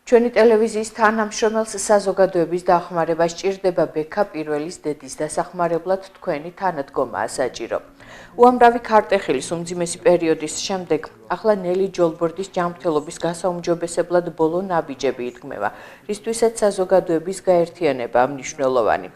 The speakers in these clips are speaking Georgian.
ჩვენი ტელევიზიის თანამშრომელს საზოგადოების დახმარება სჭირდება ბექა პირველის დედის დასახმარებლად თქვენი თანადგომაა საჭირო. უამრავი ქარტეხილის უმძიმესი პერიოდის შემდეგ ახლა ნელი ჯოლბორდის ჯანმრთელობის გასაუმჯობესებლად ბოლო ნაბიჯები იდგმება, რისთვისაც საზოგადოების გაერთიანებაა მნიშვნელოვანი.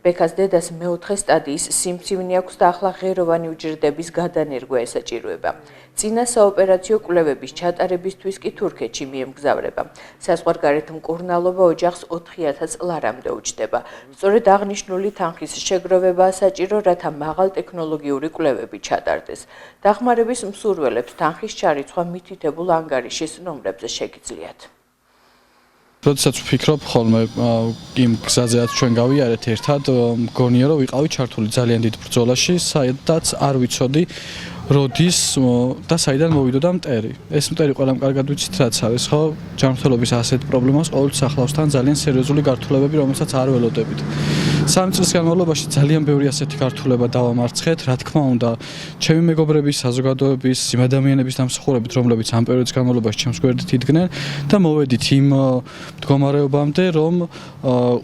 ბექას დედას მეოთხე სტადიის სიმსივნე აქვს და ახლა ღეროვანი უჯრედების გადანერგვა ესაჭიროება. წინა საოპერაციო კვლევების ჩატარებისთვის კი თურქეთში მიემგზავრება. საზღვარგარეთ მკურნალობა ოჯახს 4000 ლარამდე უჯდება. სწორედ აღნიშნული თანხის შეგროვებაა საჭირო, რათა მაღალტექნოლოგიური კვლევები ჩატარდეს. დახმარების მსურველებს თანხის ჩარიცხვა მითითებულ ანგარიშის ნომრებზე შეგიძლიათ. როდესაც ვფიქრობ ხოლმე იმ გზაზეაც ჩვენ გავიარეთ ერთად, მგონია რომ ვიყავი ჩართული ძალიან დიდ ბრძოლაში, სადაც არ ვიცოდი როდის და საიდან მოვიდოდა მტერი. ეს მტერი ყველამ კარგად ვიცით რაც არის, ხო? ჯანმრთელობის ასეთ პრობლემას ყოველთვის ახლავსთან ძალიან სერიოზული გართულებები, რომელსაც არ ველოდებით. 3 წლის განმავლობაში ძალიან ბევრი ასეთი გართულება დავამარცხეთ, რა თქმა უნდა, ჩემი მეგობრების, საზოგადოების, იმ ადამიანების დამსახურებით, რომლებიც ამ პერიოდის განმავლობაში ჩემს გვერდით იდგნენ და მოვედით იმ მდგომარეობამდე, რომ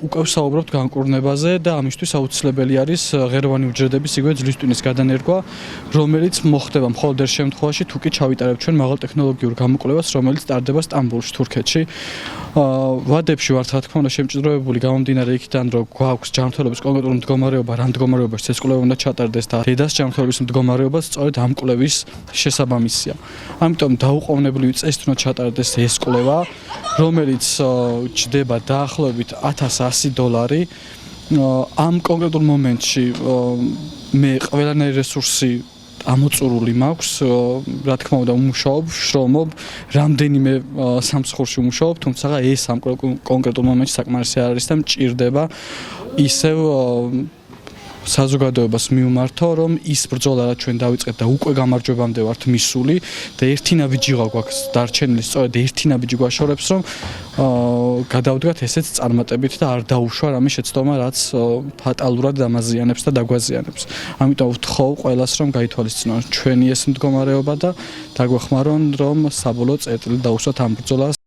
უკვე ვსაუბრობთ განკურნებაზე და ამისთვის აუცილებელი არის ღეროვანი უჯრედების იგივე ძვლის ტვინის გადანერგვა, რომელიც მოხდება მხოლოდ ერთ შემთხვევაში, თუ კი ჩავიტარებთ ჩვენ მაღალტექნოლოგიურ გამოკვლევას, რომელიც ტარდება სტამბოლში, თურქეთში. ვადებში ვართ, რა თქმა უნდა, შემჭიდროებული გამომდინარე იქიდან, რომ გვაქვს ჯანმრთელობის კონკრეტული მდგომარეობა, რა მდგომარეობაში ეს კვლევა უნდა ჩატარდეს და დედას ჯანმრთელობის მდგომარეობა სწორედ ამ კვლევის შესაბამისია. ამიტომ დაუყოვნებლივი წესით უნდა ჩატარდეს ეს კვლევა, რომელიც ჯდება დაახლოებით $1100. ამ კონკრეტულ მომენტში მე ყველანაირი რესურსი ამოწურული მაქვს, რა თქმა უნდა, ვმუშაობ, შრომობ, რამდენიმე სამსხურში ვმუშაობ, თუმცა ეს ამ კონკრეტულ მომენტში საკმარისი არ არის და მჭირდება ისევ საზოგადოებას მივმართო, რომ ის ბრძოლა რაც ჩვენ დავიწყეთ და უკვე გამარჯვებამდე ვართ მისული და ერთი ნაბიჯი გვაქვს დარჩენილი, სწორედ ერთი ნაბიჯი გვაშორებს, რომ გადავდგათ ესეც წარმატებით და არ დაუშვა რამე შეცდომა, რაც ფატალურად დამაზიანებს და დაგვაზიანებს. ამიტომ ვთხოვ ყველას, რომ გაითვალისწინონ ჩვენი ეს მდგომარეობა და დაგვეხმარონ, რომ საბოლოო წერტილი დაუსვათ ამ ბრძოლას.